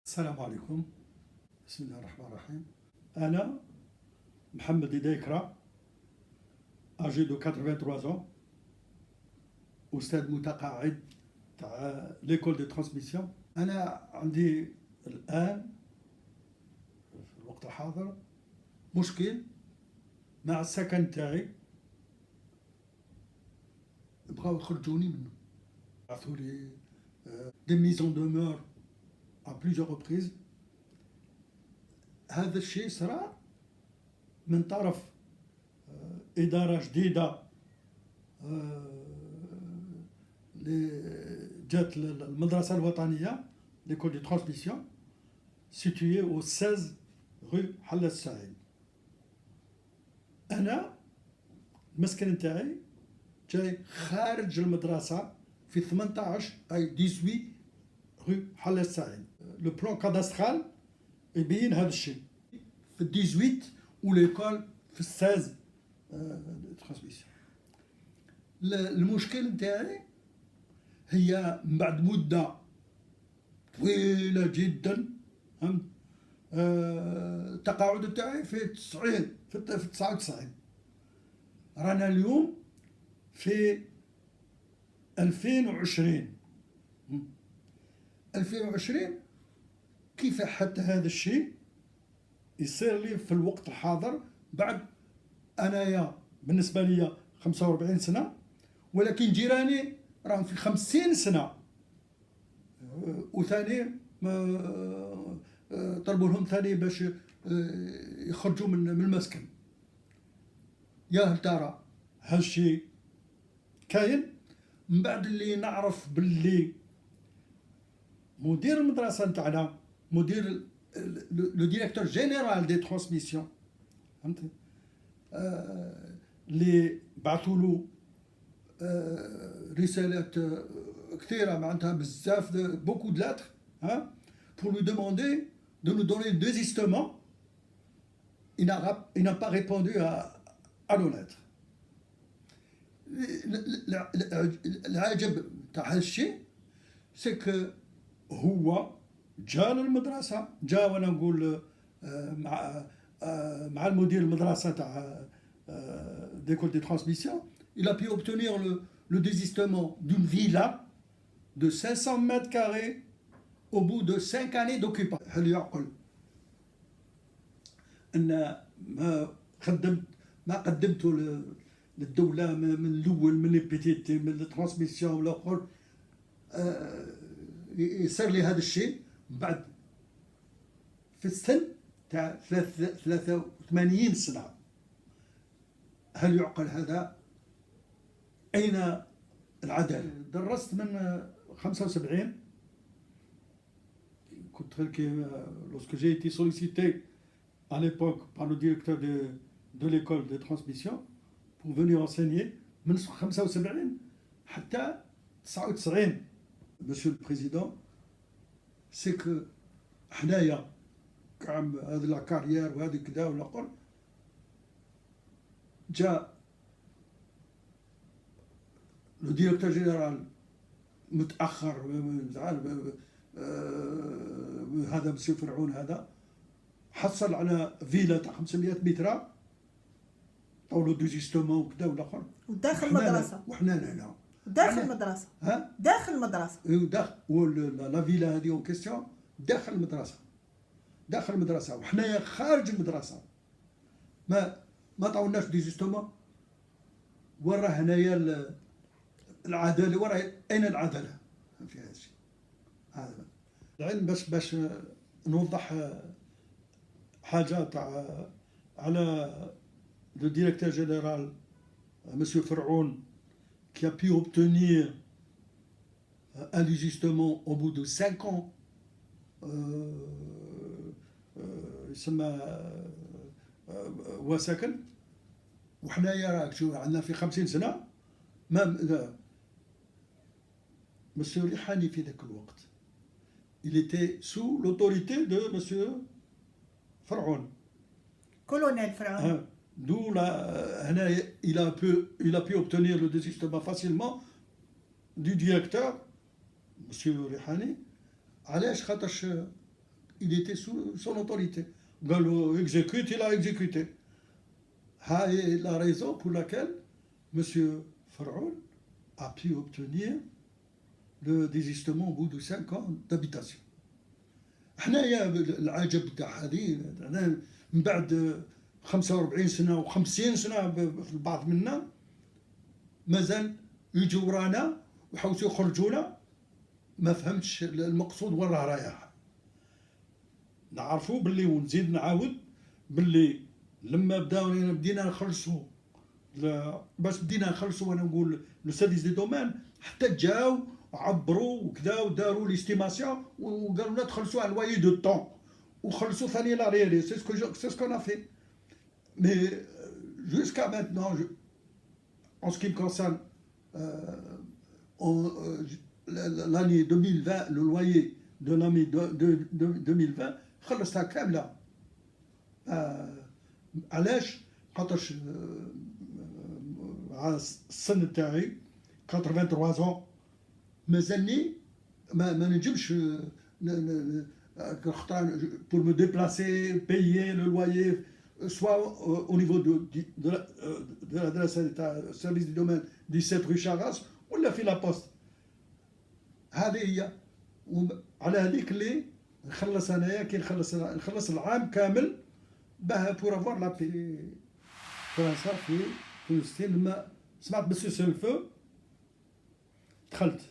السلام عليكم. بسم الله الرحمن الرحيم. أنا محمد ديكرا، أجي دو 83 ans، أستاذ متقاعد تاع ليكول دو ترانسميسيون. أنا عندي الآن في الوقت الحاضر مشكل مع السكن تاعي، بغاو يخرجوني منه، بعثولي دي ميزون دومور à plusieurs reprises. هذا الشيء صرا من طرف إدارة جديدة جات المدرسة الوطنية ليكول دي ترانسميسيون située au 16 rue حلة السعيد. أنا المسكن نتاعي جاي خارج المدرسة في 18 أي 18 rue حلة السعيد. لو بلان كاداسترال يبين هذا الشيء في 18 وليكول في 16 ترانسميسيون. المشكل نتاعي هي من بعد مدة طويلة جدا، فهمت، التقاعد تاعي في 90 في 99. رانا اليوم في 2020 كيف حتى هذا الشيء يصير لي في الوقت الحاضر بعد انايا بالنسبه لي 45 سنه، ولكن جيراني راهم في 50 سنه وثاني طلبوا لهم ثاني باش يخرجوا من المسكن. يا هل ترى هالشيء كاين؟ من بعد اللي نعرف باللي مدير المدرسه نتاعنا، مدير لو ديريكتور جينيرال دي ترانسميسيون، فهمت، اللي بعثوا له رسالات كثيره معناتها بزاف بوكو دو لاتر pour lui demander de nous donner le désistement. Il n'a pas répondu à nos lettres. العجب تاع هذا الشيء سي كو هو جا للمدرسة، جا وانا نقول مع المدير المدرسة تاع d'école de transmission. Il a pu obtenir le désistement d'une villa de 500 mètres carrés au bout de 5 années d'occupation. هل يعقل أن ما قدمته للدولة من الأول، من البيتيتي، من الترانسميسيون والآخر، يصير لي هذا الشيء بعد في السن تاع 83 سنة؟ هل يعقل هذا؟ أين العدالة؟ درست من 75 كنت lorsque j'ai été sollicité à l'époque par le directeur de l'école de transmission pour venir enseigner من 75 حتى 99. Monsieur le Président, c'est que حنايا كعم هذه لا كارير وهذه كذا ولا قر، جاء لو ديريكتور جينيرال متأخر، هذا مسيو فرعون هذا حصل على فيلا تاع 500 متر طولو دوزيستومون وكذا ولا قر وداخل المدرسة، وحنا هنا داخل المدرسة، داخل المدرسة، داخل لا فيلا هذه اون كيستيون داخل المدرسة وحنايا خارج المدرسة. ما طولناش ديجوستومون. وراه هنايا العدالة، وراه أين العدالة في هذا الشيء؟ هذا العلم باش نوضح حاجة تاع على le directeur général Monsieur Ferroun qui a pu obtenir un désistement au bout de 5 ans. يسمى وسكن، وحنايا راك شو عندنا في 50 سنة. ما مسيو ريحاني في ذاك الوقت il était sous l'autorité de Monsieur فرعون، كولونيل فرعون. D'où là, il a pu obtenir le désistement facilement du directeur, Monsieur Rihani. علاش خاطرش il était sous son autorité. قالوا exécute, il a exécuté. C'est la raison pour laquelle M. Faraoun a pu obtenir le désistement au bout de 5 ans d'habitation. حنايا العجب تاع هذه من بعد 45 سنة و50 سنة في البعض منا مازال يجوا ورانا ويحاولوا يخرجونا ما فهمتش المقصود وين راه رايح. نعرفوا باللي ونزيد نعاود باللي لما بدينا نخلصوا باش بدينا نخلصوا وانا نقول لو سيرفيس دي دومين حتى جاو عبروا وكذا وداروا ليستيماسيون وقالوا لنا تخلصوا على الوايي دو طون وخلصوا ثاني لا ريالي سي سكو نا في مي جوسكا مانتنون en ce qui me concerne l'année 2020 le loyer de l'année 2020 خلصتها كامله. علاش؟ خاطرش السن تاعي 83 ans مازالني ما نجمش pour me déplacer, payer le loyer, soit au niveau de l'adresse du service du domaine 17 rue Charras ولا في لا بوست. هذه هي. على هذيك اللي نخلص انايا كي نخلص العام كامل باه بور افوار لا بي فرنسا في فلسطين. لما سمعت بسوس الفو دخلت.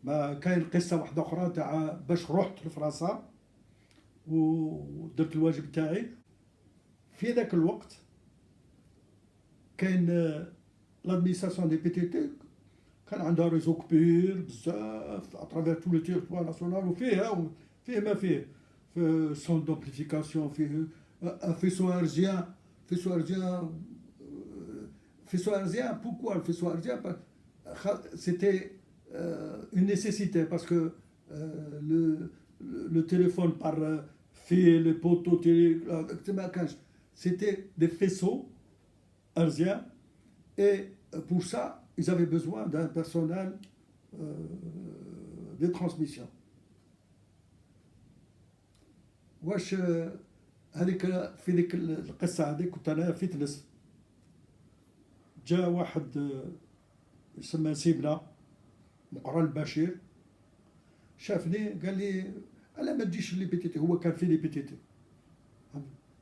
ما كاين قصه واحده اخرى تاع باش رحت لفرنسا ودرت الواجب تاعي. في ذاك الوقت كاين لادمينستراسيون دي بي تي تي كان عندها ريزو كبير بزاف اترافير تو لو تيريتوار ناسيونال وفيه ما فيه في سون دومبليفيكاسيون فيه فيسو ارزيان pourquoi le faisceau ardien? C'était une nécessité parce que le téléphone par fil, les poteaux télé, c'était des faisceaux ardiens et pour ça ils avaient besoin d'un personnel de transmission. واش هذيك في ذيك القصه هذيك كنت انا في تلس. جاء واحد يسمى سيبنا مقرن البشير شافني قال لي الا ما تجيش لي بي تي تي. هو كان في لي بي تي تي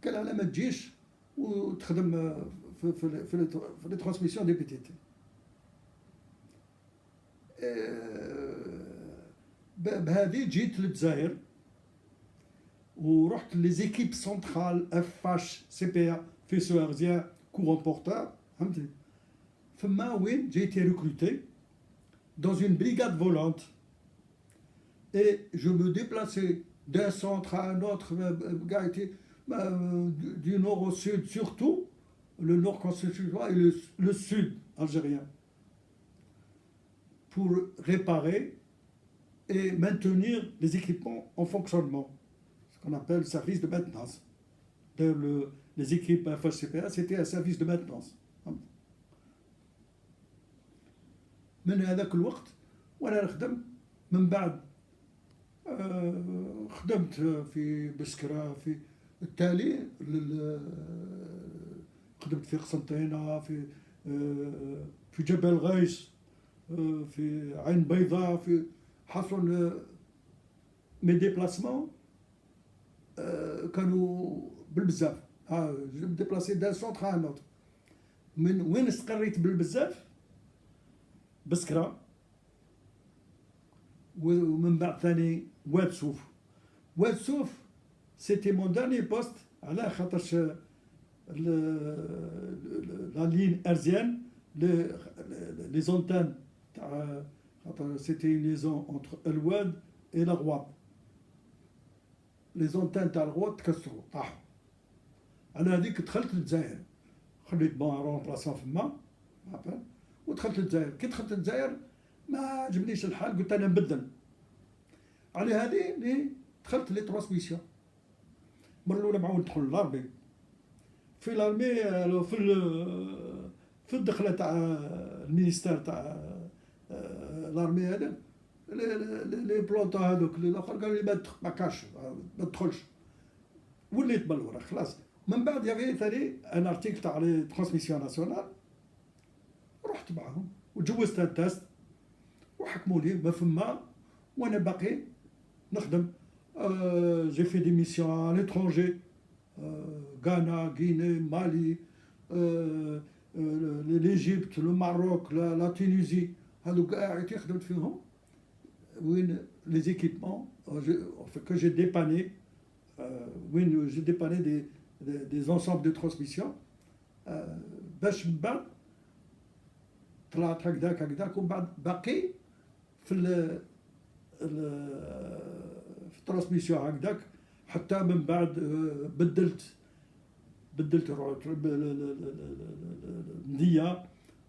قال الا ما تجيش وتخدم في لي ترانسميسيون دي بي تي تي. بهذه جيت للجزائر ورحت لي زيكيب سنترال اف اش سي بي ا فيسو ارزيان كورون بورتور فهمتي. فما وين j'ai été recruté dans une brigade volante et je me déplaçais d'un centre à un autre du nord au sud, surtout le nord constituant et le sud algérien, pour réparer et maintenir les équipements en fonctionnement, ce qu'on appelle le service de maintenance. Les équipes FHCPA, c'était un service de maintenance. من هذاك الوقت وانا نخدم. من بعد خدمت في بسكرة في التالي خدمت في قسنطينة في جبل غيث في عين بيضاء في حصل مي ديبلاسمون كانوا بالبزاف. ديبلاسي دان سونتر ان اوتر. من وين استقريت بالبزاف؟ بسكرة ومن بعد ثاني واد سوف سيتي مون داني بوست على خاطرش لا لين ارزيان لي زونتان تاع خاطر سيتي ليزون اونتر الواد اي لا غواب. لي زونتان تاع الغواب تكسروا طاحوا. انا هذيك دخلت للجزائر خليت بون رومبلاسون فما ودخلت للجزائر. كي دخلت للجزائر ما عجبنيش الحال قلت انا نبدل. على هذه اللي دخلت لي ترانسميسيون. المره الاولى معاود ندخل لارمي. في لارمي في الدخله تاع المينيستير تاع لارمي هذا لي بلونطا هذوك الاخر قال لي ما كاش ما تدخلش وليت بالورق خلاص. من بعد يافي ثاني ان ارتيكل تاع لي ترانسميسيون ناسيونال رحت معاهم وتجوزت التست وحكموا لي ما فما وانا باقي نخدم. جي في دي ميسيون à l'étranger غانا غيني مالي l'Égypte le Maroc la Tunisie هذو كاع خدمت فيهم وين les équipements que j'ai dépanné وين j'ai dépanné des ensembles de transmission باش من بعد طلعت هكذاك ومن بعد باقي في الترانسميسيون هكذاك حتى من بعد بدلت النية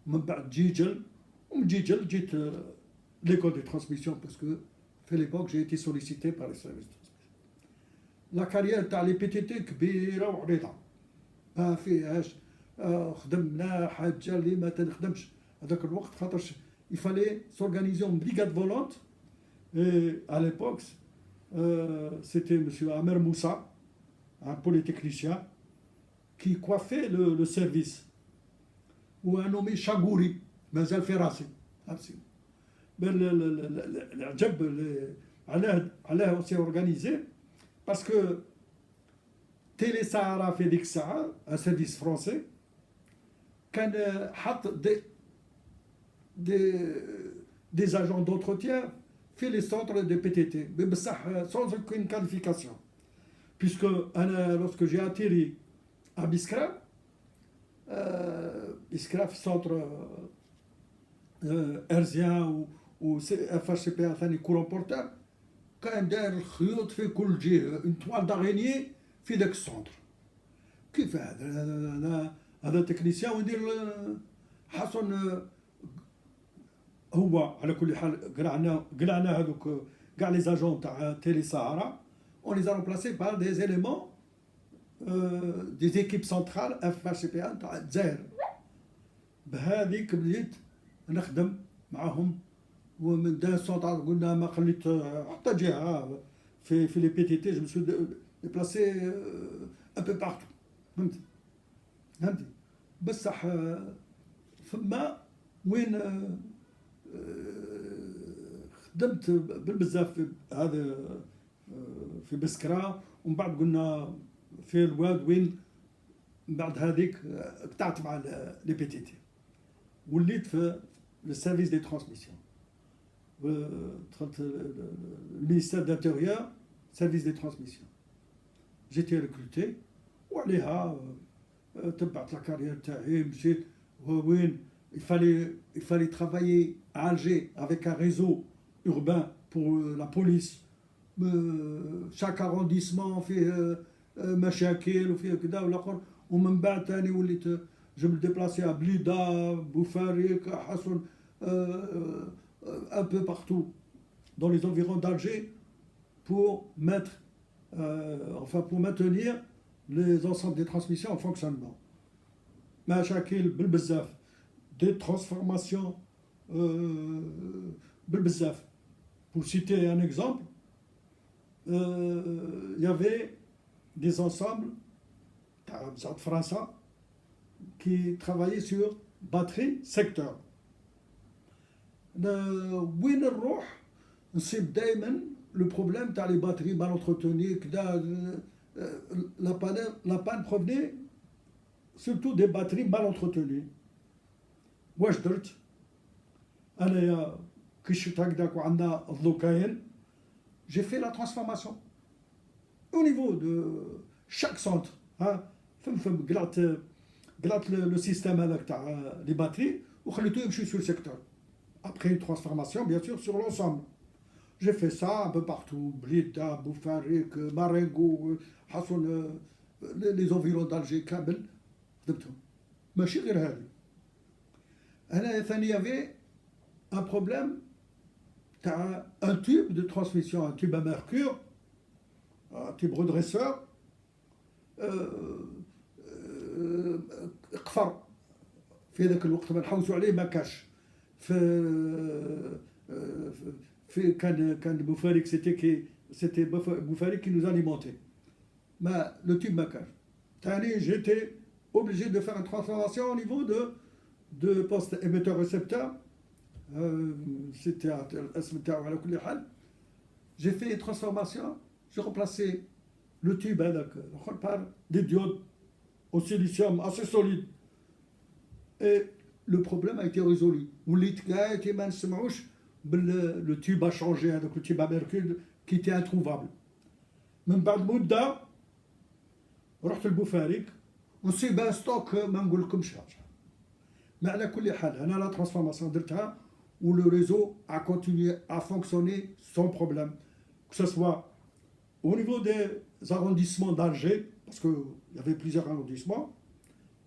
من بعد جيجل ومن جيجل جيت l'école de transmission parce que à l'époque j'ai été sollicité par les services de transmission. La carrière تاع لي بي تي تي كبيرة وعريضة ما فيهاش خدمنا حاجة اللي ما تنخدمش هذاك الوقت خاطرش il fallait s'organiser en brigade volante et à l'époque c'était monsieur Amer Moussa un polytechnicien qui coiffait le service ou un nommé Chagouri مازال في راسي العجب علاه سي اورغانيزي باسكو تيلي سهرة في ديك الساعة ان سيرفيس فرونسي كان حط des agents d'entretien في les centres de PTT بصح sans aucune qualification puisque lorsque j'ai atterri à Biskra في centre herzien و FHCPA ثاني كورون بورتال كان داير الخيوط في كل جهة اون توال داغينيي في داك السونتر. كيف هذا تكنيسيان ويدير حسن هو على كل حال قلعنا هذوك كاع لي زاجون تاع تيلي سهرة on les a remplacés par des éléments des équipes centrales FHCPA تاع الجزائر. بهذيك بديت نخدم معهم ومن دا سونتر قلنا ما خليت حتى جهه في لي بي تي تي جو مسو ديبلاسي ان بو بارتو فهمتي بصح فما وين خدمت بالبزاف في هذا في بسكرة ومن بعد قلنا في الواد وين من بعد هذيك قطعت مع لي بي تي تي وليت في السيرفيس دي ترانسميسيون دخلت المينيستير دانتيريور سيرفيس دي ترانسميسيون جيتي ريكروتي وعليها تبعت لا كارير تاعي مشيت وين il fallait travailler à Alger avec un réseau urbain pour la police chaque arrondissement فيه مشاكل وفيه كذا والاخر ومن بعد ثاني وليت je me déplaçais à Blida, Boufarik, Hassoun, un peu partout dans les environs d'Alger pour pour maintenir les ensembles des transmissions en fonctionnement. Machakil بالبزاف des transformations بالبزاف. Pour citer un exemple, il y avait des ensembles de France qui travaillait sur batterie secteur. وين نروح نصيب دائما le problème تاع les batteries mal entretenues كدا la panne provenait surtout des batteries mal entretenues. واش درت انايا كي شفت هكذاك وعندنا الضوكاين j'ai fait la transformation au niveau de chaque centre فهم قلعت le système هذاك تاع les batteries وخليته يمشي sur le secteur après une transformation bien sûr sur l'ensemble. J'ai fait ça un peu partout, Blida, Boufarik, Marengo, Hassoun, les environs d'Alger, كامل خدمتهم. ماشي غير هذه. هنا ثاني y avait un problème تاع un tube de transmission, un tube à mercure, un tube redresseur قفر في ذاك الوقت ما نحوسوا عليه ما كاش في كان بوفاريك c'était Boufarik qui nous alimentait. Mais le tube Macar. J'étais obligé de faire une transformation au niveau de poste émetteur-récepteur. C'était à j'ai fait une transformation, j'ai remplacé le tube par des diodes au silicium assez solides. Et le problème a été résolu. Le tube a changé, donc le tube à mercure qui était introuvable. من بعد مدة رحت لبوفاريك ونصيب ستوك ما نقولكمش حاجة. Mais على كل حال أنا لا transformation درتها où le réseau a continué à fonctionner sans problème. Que ce soit au niveau des arrondissements d'Alger, parce qu'il y avait plusieurs arrondissements,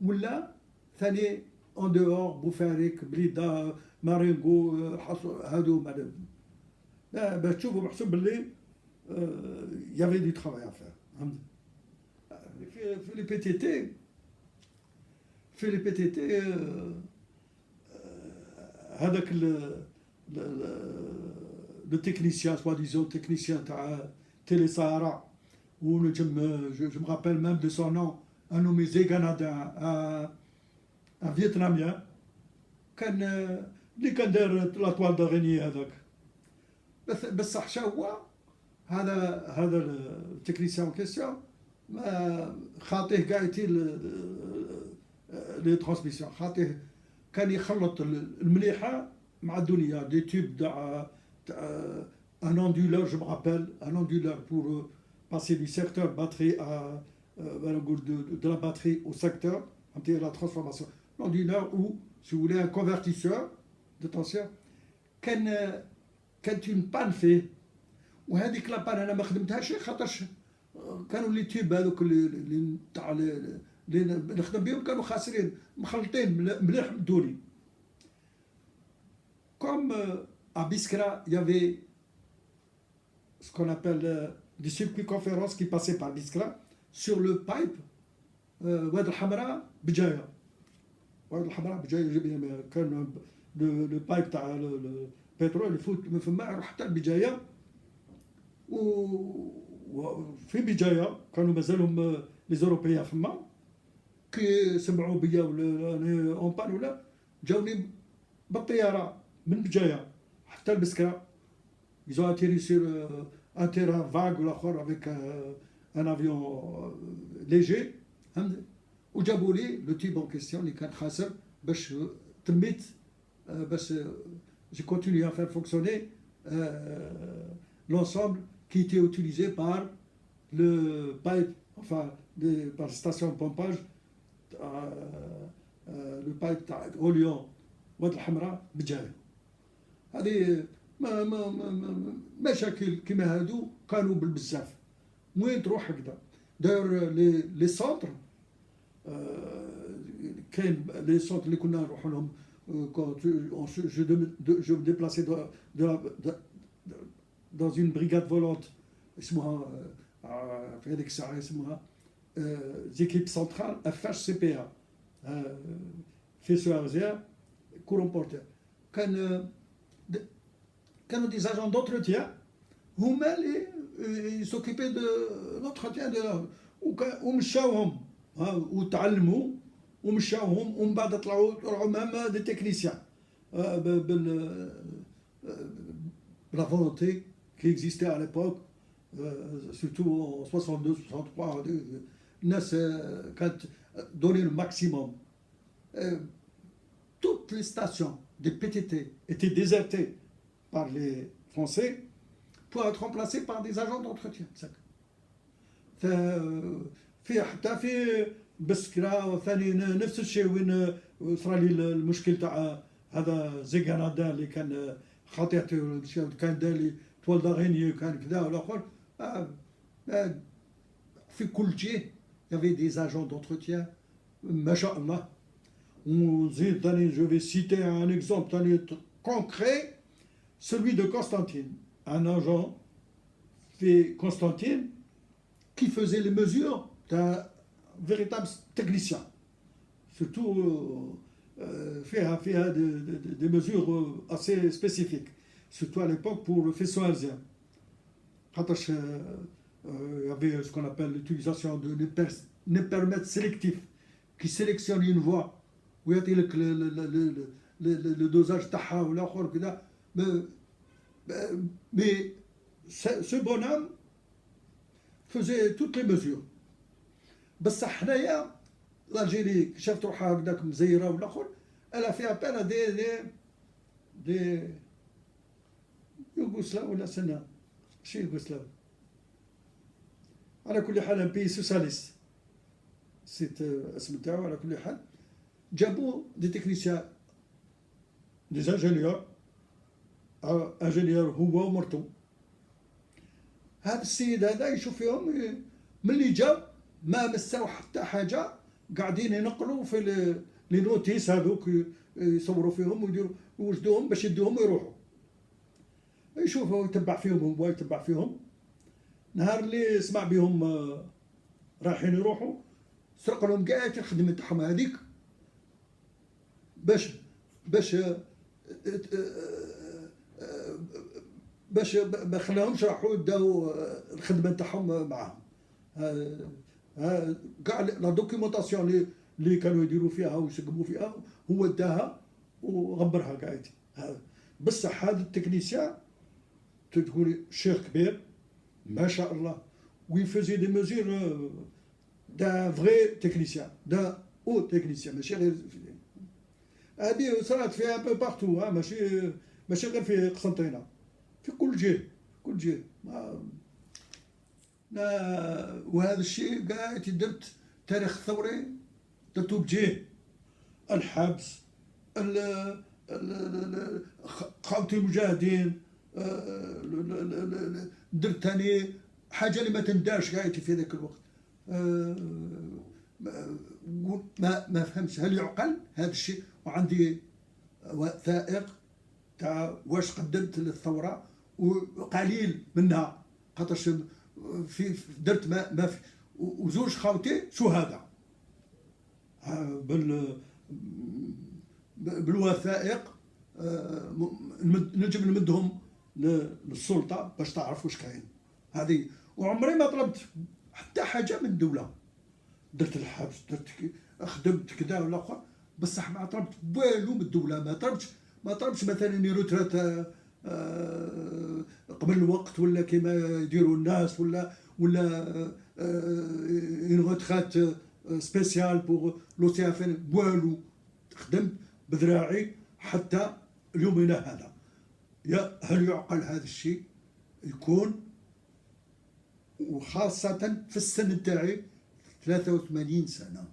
ou là, ثاني en dehors, بوفاريك, بريدة, مارينغو, هادو مادام. باش تشوفوا محسوب باللي il y avait du travail à faire. في les PTT, هذاك le technicien, soi-disant technicien تاع Télé Sahara, ou je me rappelle même de son nom, un nommé Zeganada, un Vietnamien, اللي كان دار لا توال داريني هذاك. بصح شا هو هذا التكنيسيان ان كيسيون خاطيه كاع يتي لي ترانسميسيون، خاطيه كان يخلط المليحه مع الدنيا دي تيوب تاع un onduleur, je me rappelle, un onduleur pour passer du secteur batterie à de la batterie au secteur, la transformation. L'onduleur ou, si vous voulez, un convertisseur de tension. كانت une panne fait. وهذيك لا بان انا ما خدمتهاش خاطرش كانوا لي تيوب هذوك اللي تاع اللي نخدم بهم كانوا خاسرين مخلطين مليح دوني. Comme à Biskra, il y avait ce qu'on appelle des circuits-conférences qui passaient par Biskra sur le pipe Oued el-Hamra Bidjaya. Oued el-Hamra Bidjaya, كان le pipe تاع le pétrole يفوت من فما يروح حتى لبدجاية. وفي بدجاية كانوا مازالهم لي زوروبيان فما كي سمعوا بيا ولا اون بان ولا جاوني بالطيارة من بدجاية حتى لبسكرة. Ils ont atterri sur un terrain vague ou l'akhor avec un avion léger. وجابوا لي لو تيب en question اللي كان خاسر باش تميت باش j'ai continué à faire fonctionner l'ensemble qui était utilisé par le pipe, enfin par la station de pompage, le pipe تاع غوليون واد الحمراء بجاية. هذه مشاكل كيما هادو كانوا بالبزاف. وين تروح هكذا داير لي سونتر كاين لي سونتر اللي كنا نروحوا لهم quand je me déplaçais dans une brigade volante اسمها في هذيك الساعة اسمها équipe centrale FHCPA faisceau artériel courant porteur. كانوا des agents d'entretien هما اللي s'occupaient de l'entretien ومشاوهم وتعلموا ومشاوهم ومن بعد طلعوا مام دي تكنيسيان la volonté qui existait à l'époque, surtout en 62, 63, الناس كانت donné le maximum. Toutes les stations des PTT étaient désertées par les Français pour être remplacées par des agents d'entretien. في حتى في بسكرة ثاني نفس الشيء وين صار لي المشكل تاع هذا زيغانادا اللي كان خاطئته كان دالي طوال داغيني كان كذا والاخر في كل جهه il y avait des agents d'entretien ما شاء الله. ونزيد ثاني je vais citer un exemple ثاني concret, celui de Constantine, un agent fait Constantine qui faisait les mesures d'un véritable technicien, surtout فيها des mesures assez spécifiques. surtout à l'époque pour le faisceau herzien. خاطرش il y avait ce qu'on appelle l'utilisation de népermètres sélectifs qui sélectionne une voix ويعطي لك le dosage تاعها والاخر كذا. Mais ce bonhomme faisait toutes les mesures. بصح حنايا l'Algérie شافت روحها هكذاك مزيره والاخر، elle a fait appel à des يوغوسلاف ولا سنة ماشي يوغوسلاف، على كل حال ان بي سوسياليست سيت اسم تاعو. على كل حال جابوا دي تكنيسيان دي انجينيور هو ومرتو. هذا السيد هذا يشوف فيهم ملي جا ما مساو حتى حاجه، قاعدين ينقلوا في لي نوتيس هذوك يصوروا فيهم ويديروا يوجدوهم باش يدوهم ويروحوا. يشوفوا يتبع فيهم، هو يتبع فيهم. نهار اللي سمع بهم رايحين يروحوا سرق لهم كاع الخدمه تاعهم هذيك باش ما خلاهمش راحوا داو الخدمه تاعهم معاهم. كاع لا دوكيومونطاسيون اللي كانوا يديروا فيها ويسقموا فيها هو داها وغبرها قاعد. بصح هذا التكنيسيان تقولي شيخ كبير ما شاء الله، ويفوزي دي ميزور دا فغي تكنيسيان، دا او تكنيسيان، ماشي غير هذه صارت فيها بو بارتو، ماشي غير في قسنطينه، في كل جهه كل جهه. وهذا الشيء قاعد درت تاريخ ثوري درتو بجهه، الحبس، خاوتي المجاهدين، درت ثاني حاجه اللي ما تندارش قاعد في ذاك الوقت. ما فهمتش هل يعقل هذا الشيء. وعندي وثائق تاع واش قدمت للثوره وقليل منها، خاطرش في درت ما في. وزوج خاوتي شهداء بالوثائق، نجم نمدهم للسلطه باش تعرف واش كاين. هذه وعمري ما طلبت حتى حاجه من الدوله. درت الحبس، درت خدمت كذا ولا اخر، بصح ما طلبت والو من الدوله. ما طلبتش مثلا روترات قبل الوقت ولا كما يديروا الناس، ولا اون روترات سبيسيال بور لوسيافين، والو. خدمت بذراعي حتى يومنا هذا. هل يعقل هذا الشيء يكون؟ وخاصة في السن تاعي 83 سنة.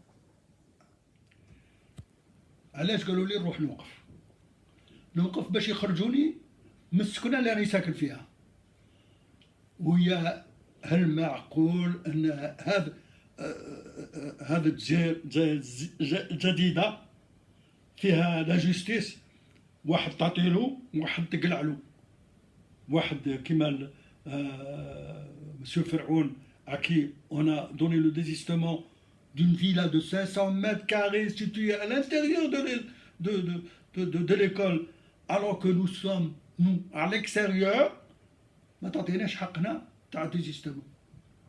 علاش قالوا لي نروح نوقف باش يخرجوني من السكنة اللي راني ساكن فيها. ويا هل معقول ان هذا الجزائر جديدة فيها لا جوستيس، واحد تعطيلو واحد تقلعلو، واحد كيما Monsieur Ferroun, à qui on a donné le désistement d'une villa de 500 mètres carrés située à l'intérieur de l'école, alors que nous sommes, nous, à l'extérieur, ما تعطيناش حقنا تاع ديزيستمون.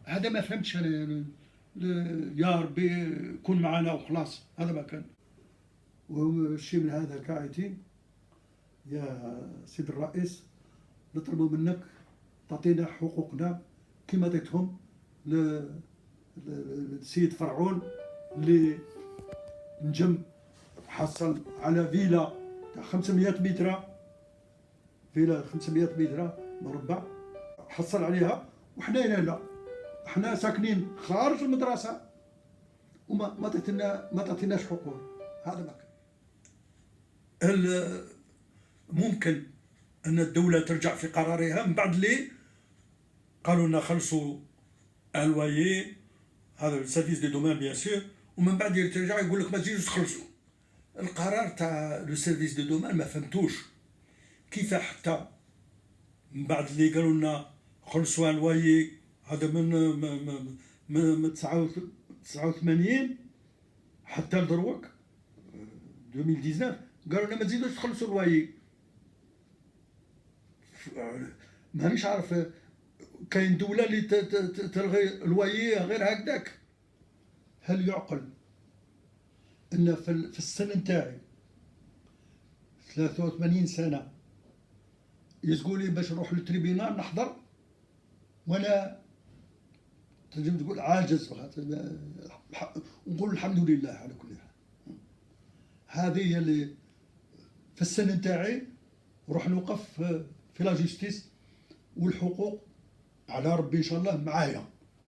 هذا ما فهمتش انا. يا ربي كون معنا وخلاص، هذا ما كان. والشيء من هذا كايتي يا سيد الرئيس، نطلبوا منك تعطينا حقوقنا كما عطيتهم للسيد فرعون اللي نجم حصل على فيلا تاع 500 متر، فيلا 500 متر مربع حصل عليها، وحنايا لا، حنا ساكنين خارج المدرسة وما تعطيناش حقوق. هذا ما كان. هل ممكن أن الدولة ترجع في قرارها من بعد اللي قالوا لنا خلصوا الوايي، هذا السيرفيس دي دومان بيان سور، ومن بعد يرجع يقول لك ما تجيش تخلصوا؟ القرار تاع لو سيرفيس دي دومان ما فهمتوش كيف حتى من بعد اللي قالوا لنا خلصوا الوايي، هذا من 89 حتى لدروك 2019 قالوا لنا ما تزيدوش تخلصوا الوايي. مانيش عارف كاين دوله اللي تلغي الوايي غير هكذاك. هل يعقل ان في السن نتاعي 83 سنه يزقولي باش نروح للتريبينال نحضر وانا تنجم تقول عاجز، ونقول الحمد لله على كل حال. هذه هي اللي في السن نتاعي نروح نوقف في لا جوستيس، والحقوق على ربي ان شاء الله معايا.